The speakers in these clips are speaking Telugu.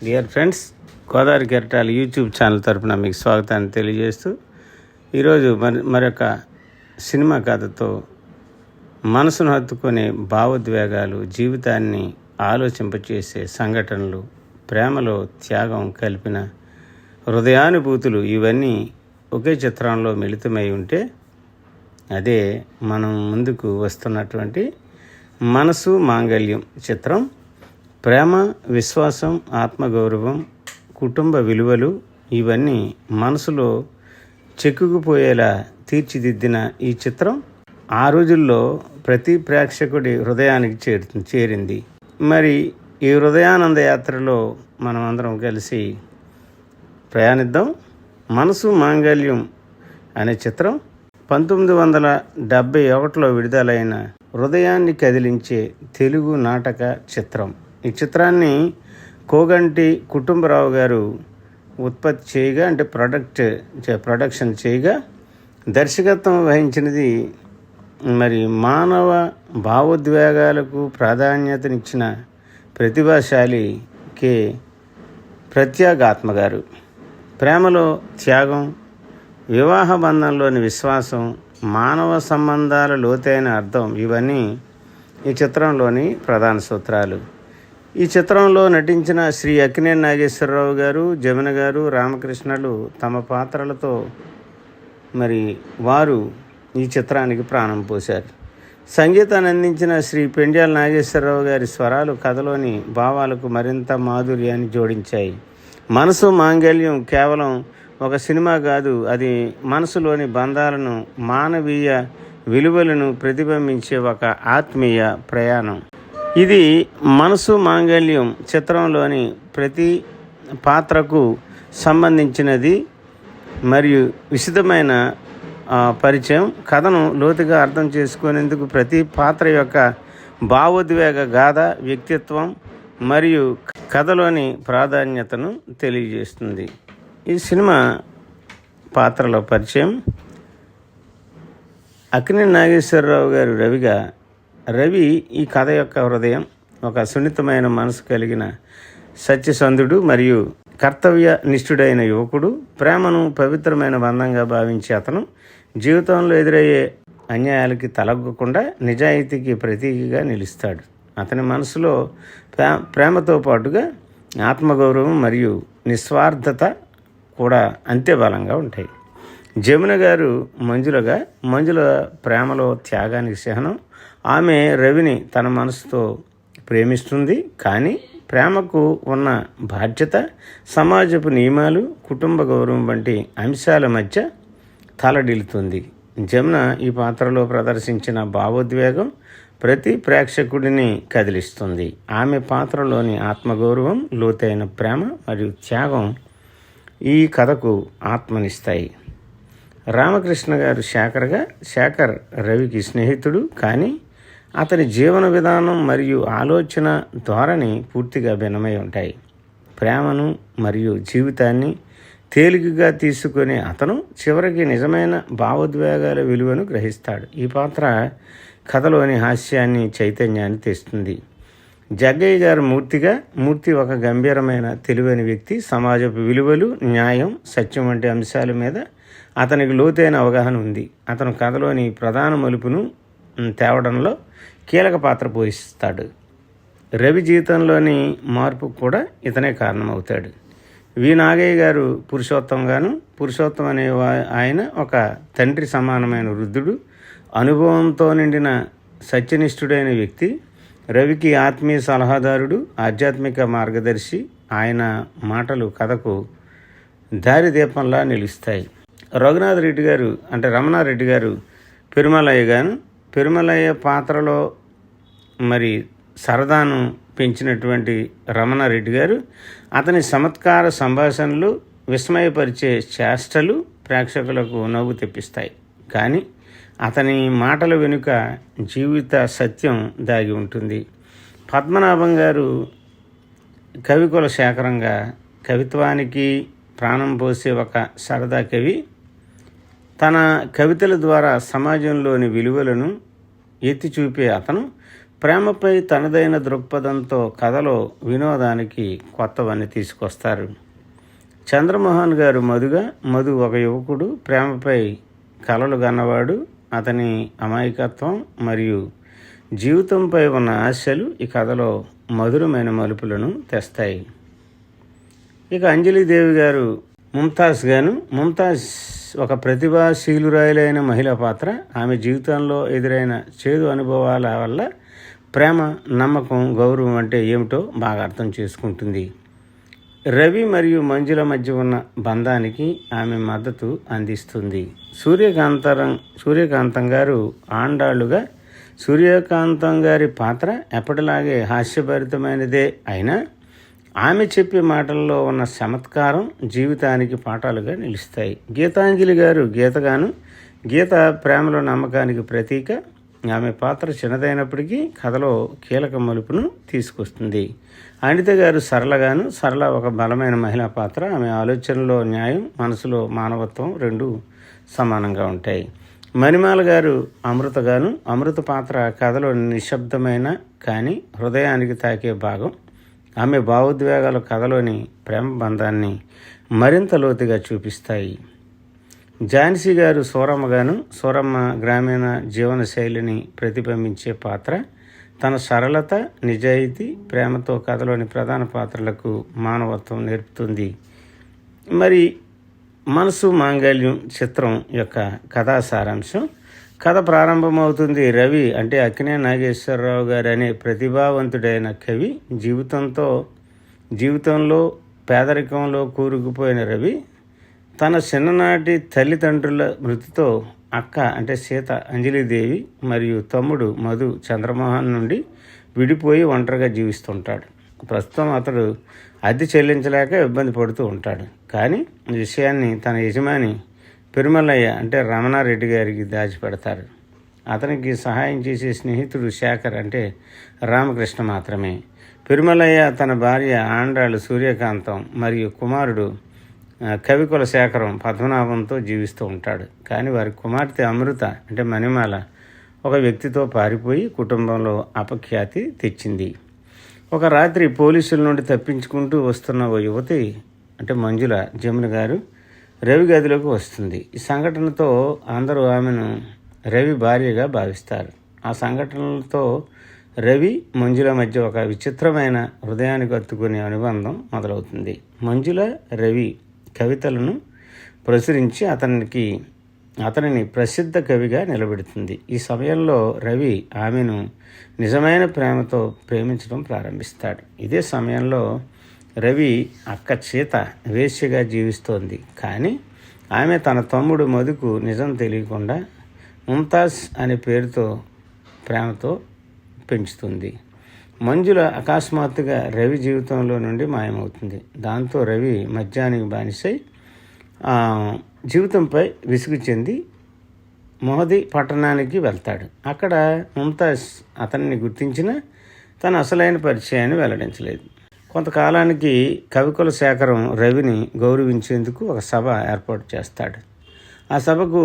డియర్ ఫ్రెండ్స్, గోదావరి కెరటాలు యూట్యూబ్ ఛానల్ తరపున మీకు స్వాగతాన్ని తెలియజేస్తూ ఈరోజు మరొక సినిమా కథతో మనసును హత్తుకునే భావోద్వేగాలు, జీవితాన్ని ఆలోచింపచేసే సంఘటనలు, ప్రేమలో త్యాగం కలిపిన హృదయానుభూతులు ఇవన్నీ ఒకే చిత్రంలో మిళితమై ఉంటే అదే మనం ముందుకు వస్తున్నటువంటి మనసు మాంగళ్యం చిత్రం. ప్రేమ, విశ్వాసం, ఆత్మగౌరవం, కుటుంబ విలువలు ఇవన్నీ మనసులో చెక్కుకుపోయేలా తీర్చిదిద్దిన ఈ చిత్రం ఆ రోజుల్లో ప్రతి ప్రేక్షకుడి హృదయానికి చేరింది. మరి ఈ హృదయానంద యాత్రలో మనం అందరం కలిసి ప్రయాణిద్దాం. మనసు మాంగళ్యం అనే చిత్రం 1971లో విడుదలైన హృదయాన్ని కదిలించే తెలుగు నాటక చిత్రం. ఈ చిత్రాన్ని కోగంటి కుటుంబరావు గారు ఉత్పత్తి చేయగా, అంటే ప్రొడక్షన్ చేయగా, దర్శకత్వం వహించినది మరి మానవ భావోద్వేగాలకు ప్రాధాన్యతనిచ్చిన ప్రతిభాశాలి కె ప్రత్యేగాత్మ గారు. ప్రేమలో త్యాగం, వివాహ బంధంలోని విశ్వాసం, మానవ సంబంధాల లోతైన అర్థం ఇవన్నీ ఈ చిత్రంలోని ప్రధాన సూత్రాలు. ఈ చిత్రంలో నటించిన శ్రీ అక్కినేని నాగేశ్వరరావు గారు, జమున గారు, రామకృష్ణలు తమ పాత్రలతో మరి వారు ఈ చిత్రానికి ప్రాణం పోశారు. సంగీతాన్ని అందించిన శ్రీ పెండ్యాల నాగేశ్వరరావు గారి స్వరాలు కథలోని భావాలకు మరింత మాధుర్యాన్ని జోడించాయి. మనసు మాంగళ్యం కేవలం ఒక సినిమా కాదు, అది మనసులోని బంధాలను, మానవీయ విలువలను ప్రతిబింబించే ఒక ఆత్మీయ ప్రయాణం. ఇది మనసు మాంగళ్యం చిత్రంలోని ప్రతి పాత్రకు సంబంధించినది మరియు విశదమైన పరిచయం. కథను లోతుగా అర్థం చేసుకునేందుకు ప్రతి పాత్ర యొక్క భావోద్వేగ గాథ, వ్యక్తిత్వం మరియు కథలోని ప్రాధాన్యతను తెలియజేస్తుంది. ఈ సినిమా పాత్రల పరిచయం. అక్కినేని నాగేశ్వరరావు గారు రవిగా, రవి ఈ కథ యొక్క హృదయం. ఒక సున్నితమైన మనసు కలిగిన సత్యసంధుడు మరియు కర్తవ్య నిష్ఠుడైన యువకుడు. ప్రేమను పవిత్రమైన బంధంగా భావించే అతను జీవితంలో ఎదురయ్యే అన్యాయాలకి తలగ్గకుండా నిజాయితీకి ప్రతీకగా నిలుస్తాడు. అతని మనసులో ప్రేమతో పాటుగా ఆత్మగౌరవం మరియు నిస్వార్థత కూడా అంతే బలంగా ఉంటాయి. జమున గారు మంజుల ప్రేమలో త్యాగానికి చిహ్నం. ఆమె రవిని తన మనసుతో ప్రేమిస్తుంది, కానీ ప్రేమకు ఉన్న బాధ్యత, సమాజపు నియమాలు, కుటుంబ గౌరవం వంటి అంశాల మధ్య తలడిల్లుతుంది. జమున ఈ పాత్రలో ప్రదర్శించిన భావోద్వేగం ప్రతి ప్రేక్షకుడిని కదిలిస్తుంది. ఆమె పాత్రలోని ఆత్మగౌరవం, లోతైన ప్రేమ మరియు త్యాగం ఈ కథకు ఆత్మనిస్తాయి. రామకృష్ణ గారు శేఖర్ రవికి స్నేహితుడు, కానీ అతని జీవన విధానం మరియు ఆలోచన ధోరణి పూర్తిగా భిన్నమై ఉంటాయి. ప్రేమను మరియు జీవితాన్ని తేలికగా తీసుకునే అతను చివరికి నిజమైన భావోద్వేగాల విలువను గ్రహిస్తాడు. ఈ పాత్ర కథలోని హాస్యాన్ని, చైతన్యాన్ని తెస్తుంది. జగ్గయ్య గారు మూర్తి ఒక గంభీరమైన తెలివైన వ్యక్తి. సమాజపు విలువలు, న్యాయం, సత్యం వంటి అంశాల మీద అతనికి లోతైన అవగాహన ఉంది. అతను కథలోని ప్రధాన మలుపును తేవడంలో కీలక పాత్ర పోషిస్తాడు. రవి జీవితంలోని మార్పుకు కూడా ఇతనే కారణమవుతాడు. వి నాగయ్య గారు పురుషోత్తం అనే ఆయన ఒక తండ్రి సమానమైన వృద్ధుడు, అనుభవంతో నిండిన సత్యనిష్ఠుడైన వ్యక్తి. రవికి ఆత్మీయ సలహాదారుడు, ఆధ్యాత్మిక మార్గదర్శి. ఆయన మాటలు కథకు దారిదీపంలా నిలుస్తాయి. రమణారెడ్డి గారు పెరుమలయ్య పాత్రలో మరి సరదాను పెంచినటువంటి రమణారెడ్డి గారు, అతని చమత్కార సంభాషణలు, విస్మయపరిచే చేష్టలు ప్రేక్షకులకు నవ్వు తెప్పిస్తాయి. కానీ అతని మాటల వెనుక జీవిత సత్యం దాగి ఉంటుంది. పద్మనాభం గారు కవికుల శేఖరంగా, కవిత్వానికి ప్రాణం పోసే ఒక సరదా కవి. తన కవితల ద్వారా సమాజంలోని విలువలను ఎత్తి చూపే అతను ప్రేమపై తనదైన దృక్పథంతో కథలో వినోదానికి కొత్తవన్నీ తీసుకొస్తారు. చంద్రమోహన్ గారు మధు ఒక యువకుడు, ప్రేమపై కలలు గన్నవాడు. అతని అమాయకత్వం మరియు జీవితంపై ఉన్న ఆశలు ఈ కథలో మధురమైన మలుపులను తెస్తాయి. ఇక అంజలిదేవి గారు ముంతాజ్ ఒక ప్రతిభాశీలురాలైన మహిళా పాత్ర. ఆమె జీవితంలో ఎదురైన చేదు అనుభవాల వల్ల ప్రేమ, నమ్మకం, గౌరవం అంటే ఏమిటో బాగా అర్థం చేసుకుంటుంది. రవి మరియు మంజుల మధ్య ఉన్న బంధానికి ఆమె మద్దతు అందిస్తుంది. సూర్యకాంతం గారు ఆండాళ్ళుగా. సూర్యకాంతం గారి పాత్ర ఎప్పటిలాగే హాస్యభరితమైనదే అయినా ఆమె చెప్పే మాటల్లో ఉన్న చమత్కారం జీవితానికి పాఠాలుగా నిలుస్తాయి. గీతాంజలి గారు గీత ప్రేమలో నమ్మకానికి ప్రతీక. ఆమె పాత్ర చిన్నదైనప్పటికీ కథలో కీలక మలుపును తీసుకొస్తుంది. అనిత గారు సరళ ఒక బలమైన మహిళా పాత్ర. ఆమె ఆలోచనలో న్యాయం, మనసులో మానవత్వం రెండూ సమానంగా ఉంటాయి. మణిమాల గారు అమృత పాత్ర కథలో నిశ్శబ్దమైన కానీ హృదయానికి తాకే భాగం. ఆమె భావోద్వేగాలు కథలోని ప్రేమ బంధాన్ని మరింత లోతుగా చూపిస్తాయి. ఝాన్సీ గారు సూరమ్మ గ్రామీణ జీవన శైలిని ప్రతిబింబించే పాత్ర. తన సరళత, నిజాయితీ, ప్రేమతో కథలోని ప్రధాన పాత్రలకు మానవత్వం నేర్పుతుంది. మరి మనసు మాంగళ్యం చిత్రం యొక్క కథా సారాంశం. కథ ప్రారంభమవుతుంది. రవి అంటే అక్కినేని నాగేశ్వరరావు గారు అనే ప్రతిభావంతుడైన కవి జీవితంలో పేదరికంలో కూరుకుపోయిన రవి తన చిన్ననాటి తల్లిదండ్రుల మృతితో అక్క అంటే సీత అంజలిదేవి మరియు తమ్ముడు మధు చంద్రమోహన్ నుండి విడిపోయి ఒంటరిగా జీవిస్తుంటాడు. ప్రస్తుతం అతడు అద్దె చెల్లించలేక ఇబ్బంది పడుతూ ఉంటాడు. కానీ ఈ విషయాన్ని తన యజమాని పెరుమలయ్య అంటే రమణారెడ్డి గారికి దాచిపెడతారు. అతనికి సహాయం చేసే స్నేహితుడు శేఖర్ అంటే రామకృష్ణ మాత్రమే. పెరుమలయ్య తన భార్య ఆండాళ్ళు సూర్యకాంతం మరియు కుమారుడు కవికుల శేఖరం పద్మనాభంతో జీవిస్తూ ఉంటాడు. కానీ వారి కుమార్తె అమృత అంటే మణిమాల ఒక వ్యక్తితో పారిపోయి కుటుంబంలో అపఖ్యాతి తెచ్చింది. ఒక రాత్రి పోలీసుల నుండి తప్పించుకుంటూ వస్తున్న ఓ యువతి అంటే మంజుల జమున గారు రవి గదిలోకి వస్తుంది. ఈ సంఘటనతో అందరూ ఆమెను రవి భార్యగా భావిస్తారు. ఆ సంఘటనలతో రవి మంజుల మధ్య ఒక విచిత్రమైన హృదయానికి హత్తుకునే అనుబంధం మొదలవుతుంది. మంజుల రవి కవితలను ప్రచురించి అతనిని ప్రసిద్ధ కవిగా నిలబెడుతుంది. ఈ సమయంలో రవి ఆమెను నిజమైన ప్రేమతో ప్రేమించడం ప్రారంభిస్తాడు. ఇదే సమయంలో రవి అక్క సీత వేశ్యగా జీవిస్తోంది. కానీ ఆమె తన తమ్ముడు మధుకు నిజం తెలియకుండా ముంతాజ్ అనే పేరుతో ప్రేమతో పెంచుతుంది. మంజుల అకస్మాత్తుగా రవి జీవితంలో నుండి మాయమవుతుంది. దాంతో రవి మద్యానికి బానిసై జీవితంపై విసుగు చెంది మొహది పట్టణానికి వెళ్తాడు. అక్కడ ముంతాజ్ అతన్ని గుర్తించిన తన అసలైన పరిచయాన్ని వెల్లడించలేదు. కొంతకాలానికి కవికుల శేఖరం రవిని గౌరవించేందుకు ఒక సభ ఏర్పాటు చేస్తాడు. ఆ సభకు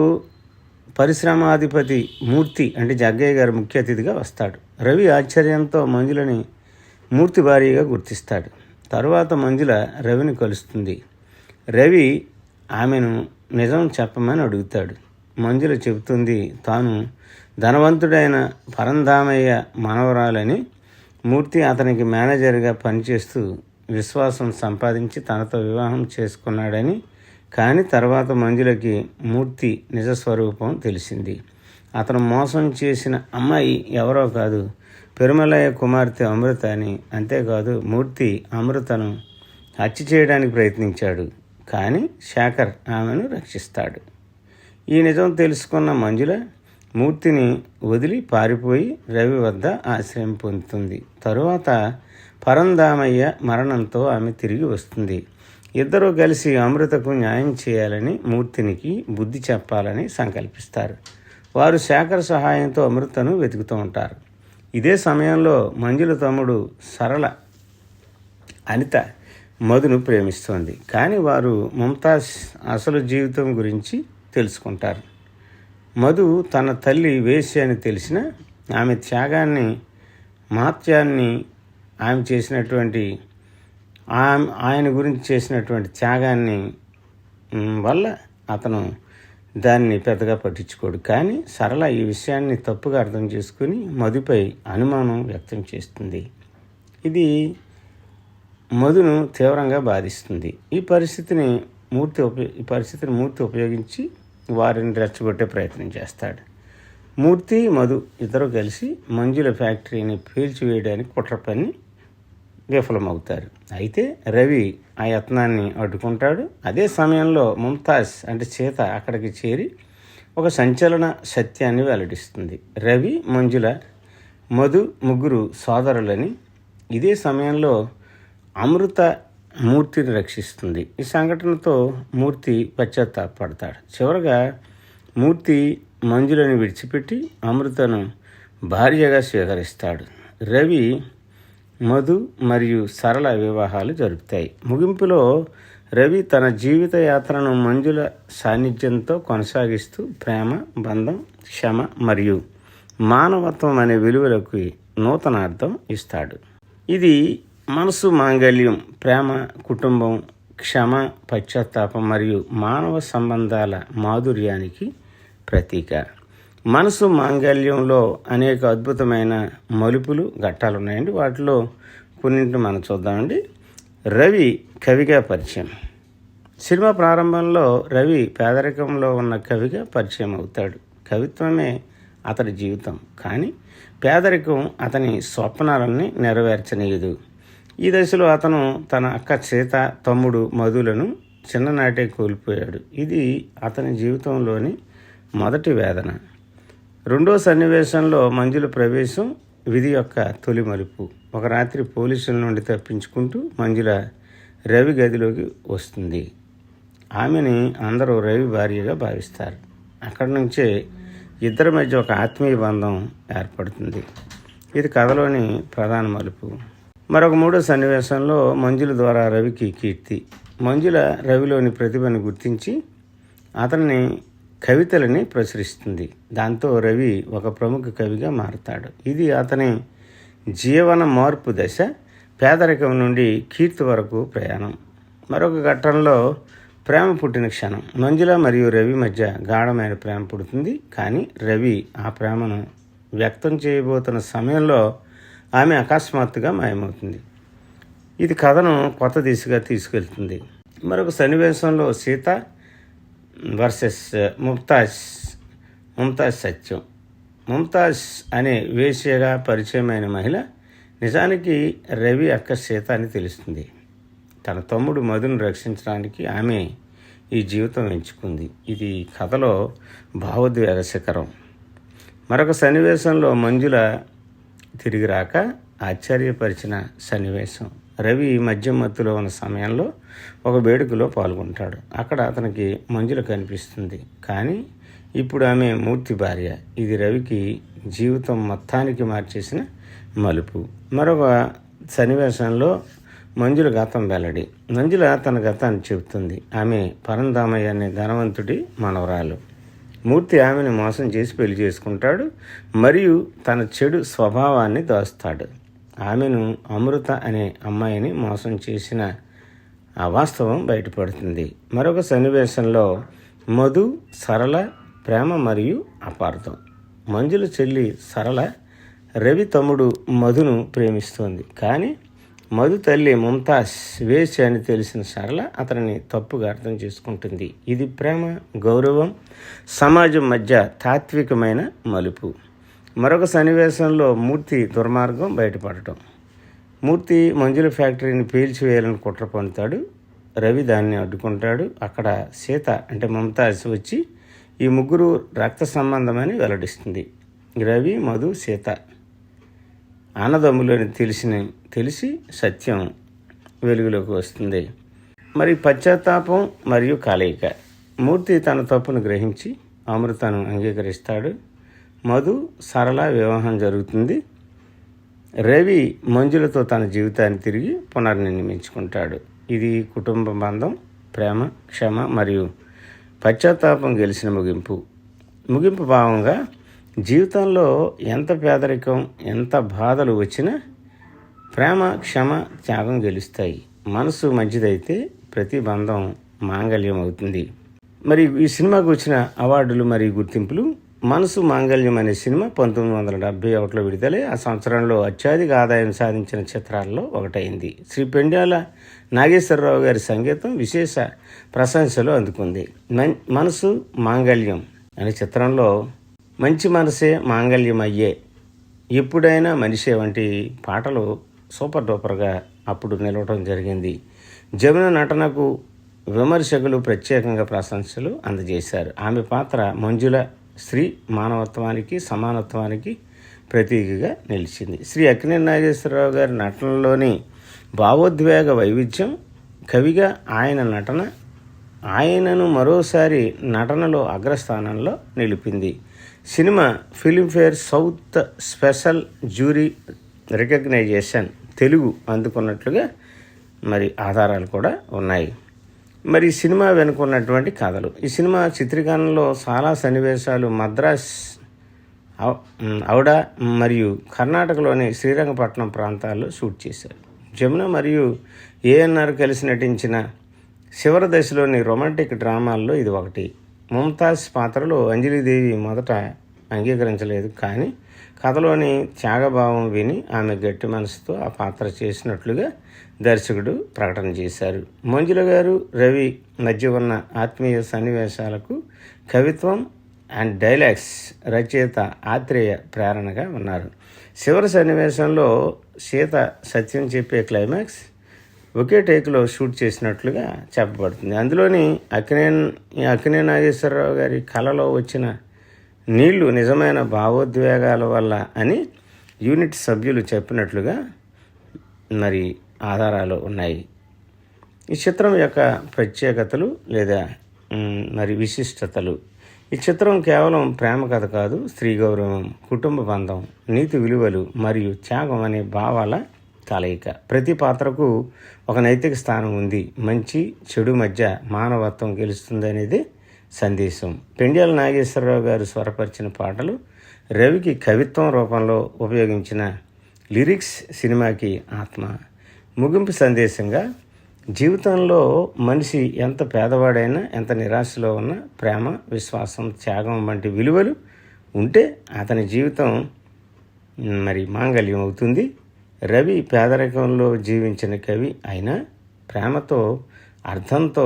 పరిశ్రమాధిపతి మూర్తి అంటే జగ్గయ్య గారు ముఖ్య అతిథిగా వస్తాడు. రవి ఆశ్చర్యంతో మంజులని మూర్తి భార్యగా గుర్తిస్తాడు. తరువాత మంజుల రవిని కలుస్తుంది. రవి ఆమెను నిజం చెప్పమని అడుగుతాడు. మంజుల చెబుతుంది తాను ధనవంతుడైన పరంధామయ్య మనవరాలని. మూర్తి అతనికి మేనేజర్గా పనిచేస్తూ విశ్వాసం సంపాదించి తనతో వివాహం చేసుకున్నాడని. కానీ తర్వాత మంజులకి మూర్తి నిజస్వరూపం తెలిసింది. అతను మోసం చేసిన అమ్మాయి ఎవరో కాదు, పెరుమలయ్య కుమార్తె అమృత అని. అంతేకాదు మూర్తి అమృతను హత్య చేయడానికి ప్రయత్నించాడు. కానీ శేఖర్ ఆమెను రక్షిస్తాడు. ఈ నిజం తెలుసుకున్న మంజుల మూర్తిని వదిలి పారిపోయి రవి వద్ద ఆశ్రయం పొందుతుంది. తరువాత పరంధామయ్య మరణంతో ఆమె తిరిగి వస్తుంది. ఇద్దరూ కలిసి అమృతకు న్యాయం చేయాలని, మూర్తినికి బుద్ధి చెప్పాలని సంకల్పిస్తారు. వారు శేఖర్ సహాయంతో అమృతను వెతుకుతూ ఉంటారు. ఇదే సమయంలో మంజుల తమ్ముడు సరళ అనిత మధును ప్రేమిస్తోంది. కానీ వారు ముంతాజ్ అసలు జీవితం గురించి తెలుసుకుంటారు. మధు తన తల్లి వేశ్య అని తెలిసిన ఆమె త్యాగాన్ని మహత్యాన్ని ఆమె చేసినటువంటి ఆయన గురించి చేసినటువంటి త్యాగాన్ని వల్ల అతను దాన్ని పెద్దగా పట్టించుకోడు. కానీ సరళ ఈ విషయాన్ని తప్పుగా అర్థం చేసుకుని మధుపై అనుమానం వ్యక్తం చేస్తుంది. ఇది మధును తీవ్రంగా బాధిస్తుంది. ఈ పరిస్థితిని మూర్తి ఉపయోగించి వారిని రెచ్చగొట్టే ప్రయత్నం చేస్తాడు. మూర్తి, మధు ఇద్దరు కలిసి మంజుల ఫ్యాక్టరీని పేల్చివేయడానికి కుట్ర పన్ని విఫలమవుతారు. అయితే రవి ఆ యత్నాన్ని అడ్డుకుంటాడు. అదే సమయంలో ముంతాజ్ అంటే సీత అక్కడికి చేరి ఒక సంచలన సత్యాన్ని వెల్లడిస్తుంది. రవి, మంజుల, మధు ముగ్గురు సోదరులని. ఇదే సమయంలో అమృత మూర్తిని రక్షిస్తుంది. ఈ సంఘటనతో మూర్తి పశ్చాత్తాపడతాడు. చివరగా మూర్తి మంజులను విడిచిపెట్టి అమృతను భార్యగా స్వీకరిస్తాడు. రవి, మధు మరియు సరళ వివాహాలు జరుపుతాయి. ముగింపులో రవి తన జీవిత యాత్రను మంజుల సాన్నిధ్యంతో కొనసాగిస్తూ ప్రేమ, బంధం, క్షమ మరియు మానవత్వం అనే విలువలకు నూతన అర్థం ఇస్తాడు. ఇది మనసు మాంగళ్యం, ప్రేమ, కుటుంబం, క్షమ, పశ్చాత్తాపం మరియు మానవ సంబంధాల మాధుర్యానికి ప్రతీక. మనసు మాంగళ్యంలో అనేక అద్భుతమైన మలుపులు, ఘట్టాలు ఉన్నాయండి. వాటిలో కొన్నింటిని మనం చూద్దామండి. రవి కవిగా పరిచయం. సినిమా ప్రారంభంలో రవి పేదరికంలో ఉన్న కవిగా పరిచయం అవుతాడు. కవిత్వమే అతడి జీవితం. కానీ పేదరికం అతని స్వప్నాలని నెరవేర్చనీయదు. ఈ దశలో అతను తన అక్క సీత, తమ్ముడు మధులను చిన్ననాటే కోల్పోయాడు. ఇది అతని జీవితంలోని మొదటి వేదన. రెండో సన్నివేశంలో మంజుల ప్రవేశం విధి యొక్క తొలి మలుపు. ఒక రాత్రి పోలీసుల నుండి తప్పించుకుంటూ మంజుల రవి గదిలోకి వస్తుంది. ఆమెని అందరూ రవి భార్యగా భావిస్తారు. అక్కడి నుంచే ఇద్దరి మధ్య ఒక ఆత్మీయ బంధం ఏర్పడుతుంది. ఇది కథలోని ప్రధాన మలుపు. మరొక మూడో సన్నివేశంలో మంజుల ద్వారా రవికి కీర్తి. మంజుల రవిలోని ప్రతిభను గుర్తించి అతన్ని కవితలని ప్రచురిస్తుంది. దాంతో రవి ఒక ప్రముఖ కవిగా మారతాడు. ఇది అతని జీవన మార్పు దశ. పేదరికం నుండి కీర్తి వరకు ప్రయాణం. మరొక ఘట్టంలో ప్రేమ పుట్టిన క్షణం. మంజుల మరియు రవి మధ్య గాఢమైన ప్రేమ పుడుతుంది. కానీ రవి ఆ ప్రేమను వ్యక్తం చేయబోతున్న సమయంలో ఆమె అకస్మాత్తుగా మాయమవుతుంది. ఇది కథను కొత్త దిశగా తీసుకెళ్తుంది. మరొక సన్నివేశంలో సీత వర్సెస్ ముంతాజ్ సత్యం. ముంతాజ్ అనే వేశ్యగా పరిచయమైన మహిళ నిజానికి రవి అక్క సీత అని తెలుస్తుంది. తన తమ్ముడు మధును రక్షించడానికి ఆమె ఈ జీవితం ఎంచుకుంది. ఇది కథలో భావోద్వేగ శిఖరం. మరొక సన్నివేశంలో మంజుల తిరిగి రాక ఆశ్చర్యపరిచిన సన్నివేశం. రవి మద్యం మత్తులో ఉన్న సమయంలో ఒక వేడుకలో పాల్గొంటాడు. అక్కడ అతనికి మంజుల కనిపిస్తుంది. కానీ ఇప్పుడు ఆమె మూర్తి భార్య. ఇది రవికి జీవితం మొత్తానికి మార్చేసిన మలుపు. మరొక సన్నివేశంలో మంజుల గతం వెల్లడి. మంజుల తన గతాన్ని చెబుతుంది. ఆమె పరంధామయ్య అనే ధనవంతుడి మనవరాలు. మూర్తి ఆమెను మోసం చేసి పెళ్లి చేసుకుంటాడు మరియు తన చెడు స్వభావాన్ని దాస్తాడు. ఆమెను అమృత అనే అమ్మాయిని మోసం చేసిన ఆ వాస్తవం బయటపడుతుంది. మరొక సన్నివేశంలో మధు, సరళ ప్రేమ మరియు అపార్థం. మంజుల చెల్లి సరళ రవి తమ్ముడు మధును ప్రేమిస్తోంది. కానీ మధు తల్లి ముంతాజ్ వేశ్య అని తెలిసిన సరళ అతనిని తప్పుగా అర్థం చేసుకుంటుంది. ఇది ప్రేమ, గౌరవం, సమాజం మధ్య తాత్వికమైన మలుపు. మరొక సన్నివేశంలో మూర్తి దుర్మార్గం బయటపడటం. మూర్తి మంజుల ఫ్యాక్టరీని పేల్చివేయాలని కుట్ర పొందుతాడు. రవి దాన్ని అడ్డుకుంటాడు. అక్కడ సీత అంటే ముంతాజ్ వచ్చి ఈ ముగ్గురు రక్త సంబంధమని వెల్లడిస్తుంది. రవి, మధు, సీత అన్నదమ్ములని తెలిసి సత్యం వెలుగులోకి వస్తుంది. మరి పశ్చాత్తాపం మరియు కలయిక. మూర్తి తన తప్పును గ్రహించి అమృతను అంగీకరిస్తాడు. మధు, సరళ వివాహం జరుగుతుంది. రవి మంజులతో తన జీవితాన్ని తిరిగి పునర్నిర్మించుకుంటాడు. ఇది కుటుంబ బంధం, ప్రేమ, క్షమ మరియు పశ్చాత్తాపం గెలిచిన ముగింపు భావంగా జీవితంలో ఎంత పేదరికం, ఎంత బాధలు వచ్చినా ప్రేమ, క్షమ, త్యాగం గెలుస్తాయి. మనసు మంచిదైతే ప్రతి బంధం మాంగళ్యం అవుతుంది. మరి ఈ సినిమాకు వచ్చిన అవార్డులు మరియు గుర్తింపులు. మనసు మాంగళ్యం అనే సినిమా 1971లో విడుదలై ఆ సంవత్సరంలో అత్యధిక ఆదాయం సాధించిన చిత్రాల్లో ఒకటైంది. శ్రీ పెండ్యాల నాగేశ్వరరావు గారి సంగీతం విశేష ప్రశంసలు అందుకుంది. మనసు మాంగళ్యం అనే చిత్రంలో మంచి మనసే మాంగళ్యం అయ్యే, ఎప్పుడైనా మనిషే వంటి పాటలు సూపర్ డూపర్గా అప్పుడు నిలవడం జరిగింది. జమున నటనకు విమర్శకులు ప్రత్యేకంగా ప్రశంసలు అందజేశారు. ఆమె పాత్ర మంజుల స్త్రీ మానవత్వానికి, సమానత్వానికి ప్రతీకగా నిలిచింది. శ్రీ అక్కినేని నాగేశ్వరరావు గారి నటనలోని భావోద్వేగ వైవిధ్యం, కవిగా ఆయన నటన ఆయనను మరోసారి నటనలో అగ్రస్థానంలో నిలిపింది. సినిమా Filmfare south special jury recognition Telugu అందుకున్నట్లుగా మరి ఆధారాలు కూడా ఉన్నాయి. మరి ఈ సినిమా వెనుకున్నటువంటి కథలు. ఈ సినిమా చిత్రీకరణలో చాలా సన్నివేశాలు మద్రాస్, ఔడా మరియు కర్ణాటకలోని శ్రీరంగపట్నం ప్రాంతాల్లో షూట్ చేశారు. జమున మరియు ఏఎన్ఆర్ కలిసి నటించిన చివరి దశలోని రొమాంటిక్ డ్రామాల్లో ఇది ఒకటి. ముంతాజ్ పాత్రలో అంజలిదేవి మొదట అంగీకరించలేదు, కానీ కథలోని త్యాగభావం విని ఆమె గట్టి మనసుతో ఆ పాత్ర చేసినట్లుగా దర్శకుడు ప్రకటన చేశారు. మంజుల గారు, రవి మధ్య ఉన్న ఆత్మీయ సన్నివేశాలకు కవిత్వం అండ్ డైలాగ్స్ రచయిత ఆత్రేయ ప్రేరణగా ఉన్నారు. చివరి సన్నివేశంలో సీత సత్యం చెప్పే క్లైమాక్స్ ఒకే టేక్లో షూట్ చేసినట్లుగా చెప్పబడుతుంది. అందులోని అక్కినేని నాగేశ్వరరావు గారి కళలో వచ్చిన నీళ్లు నిజమైన భావోద్వేగాల వల్ల అని యూనిట్ సభ్యులు చెప్పినట్లుగా మరి ఆధారాలు ఉన్నాయి. ఈ చిత్రం యొక్క ప్రత్యేకతలు లేదా మరి విశిష్టతలు. ఈ చిత్రం కేవలం ప్రేమ కథ కాదు, స్త్రీ గౌరవం, కుటుంబ బంధం, నీతి విలువలు మరియు త్యాగం అనే భావాల కలయిక. ప్రతి పాత్రకు ఒక నైతిక స్థానం ఉంది. మంచి చెడు మధ్య మానవత్వం గెలుస్తుంది అనేది సందేశం. పెండ్యాల నాగేశ్వరరావు గారు స్వరపరిచిన పాటలు, రవికి కవిత్వం రూపంలో ఉపయోగించిన లిరిక్స్ సినిమాకి ఆత్మ. ముగింపు సందేశంగా జీవితంలో మనిషి ఎంత పేదవాడైనా, ఎంత నిరాశలో ఉన్నా ప్రేమ, విశ్వాసం, త్యాగం వంటి విలువలు ఉంటే అతని జీవితం మరి మాంగళ్యం అవుతుంది. రవి పేదరికంలో జీవించిన కవి అయినా ప్రేమతో, అర్థంతో,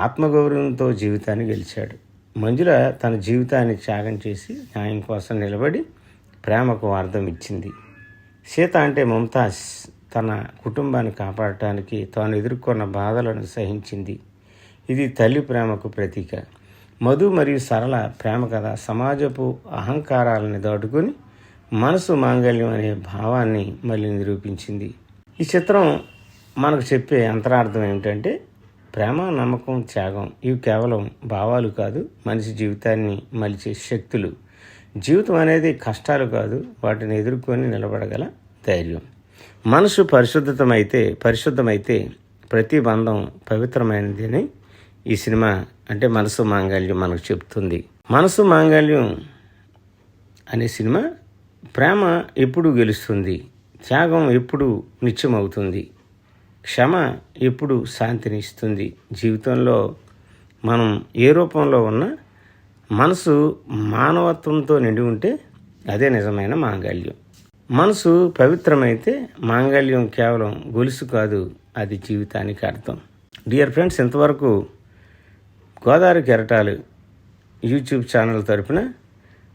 ఆత్మగౌరవంతో జీవితాన్ని గెలిచాడు. మంజుల తన జీవితాన్ని త్యాగం చేసి న్యాయం కోసం నిలబడి ప్రేమకు అర్థం ఇచ్చింది. సీత అంటే ముంతాజ్ తన కుటుంబాన్ని కాపాడటానికి తాను ఎదుర్కొన్న బాధలను సహించింది. ఇది తల్లి ప్రేమకు ప్రతీక. మధు మరియు సరళ ప్రేమ కథ సమాజపు అహంకారాలను దాటుకుని మనసు మాంగళ్యం అనే భావాన్ని మళ్ళీ నిరూపించింది. ఈ చిత్రం మనకు చెప్పే అంతరార్థం ఏమిటంటే ప్రేమ, నమ్మకం, త్యాగం ఇవి కేవలం భావాలు కాదు, మనిషి జీవితాన్ని మలిచే శక్తులు. జీవితం అనేది కష్టాలు కాదు, వాటిని ఎదుర్కొని నిలబడగల ధైర్యం. మనసు పరిశుద్ధమైతే ప్రతి బంధం పవిత్రమైనది అని ఈ సినిమా అంటే మనసు మాంగళ్యం మనకు చెప్తుంది. మనసు మాంగళ్యం అనే సినిమా ప్రేమ ఎప్పుడు గెలుస్తుంది, త్యాగం ఎప్పుడు నిత్యమవుతుంది, క్షమ ఎప్పుడు శాంతిని ఇస్తుంది. జీవితంలో మనం ఏ రూపంలో ఉన్నా మనసు మానవత్వంతో నిండి ఉంటే అదే నిజమైన మాంగళ్యం. మనసు పవిత్రమైతే మాంగళ్యం కేవలం గొలుసు కాదు, అది జీవితానికి అర్థం. డియర్ ఫ్రెండ్స్, ఇంతవరకు గోదావరి కెరటాలు యూట్యూబ్ ఛానల్ తరపున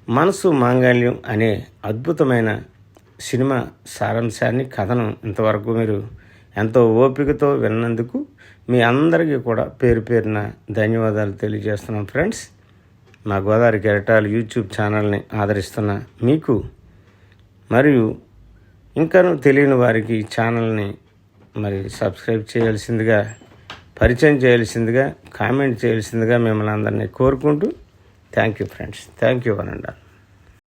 మనసు మాంగళ్యం అనే అద్భుతమైన సినిమా సారాంశాన్ని, కథను ఇంతవరకు మీరు ఎంతో ఓపికతో విన్నందుకు మీ అందరికీ కూడా పేరు పేరున ధన్యవాదాలు తెలియజేస్తున్నాం. ఫ్రెండ్స్, మా గోదావరి కెరటాలు యూట్యూబ్ ఛానల్ని ఆదరిస్తున్న మీకు మరియు ఇంకాను తెలియని వారికి ఛానల్ని మరి సబ్స్క్రైబ్ చేయాల్సిందిగా, పరిచయం చేయాల్సిందిగా, కామెంట్ చేయాల్సిందిగా మిమ్మల్ని అందరినీ కోరుకుంటూ thank you friends. Thank you one and all.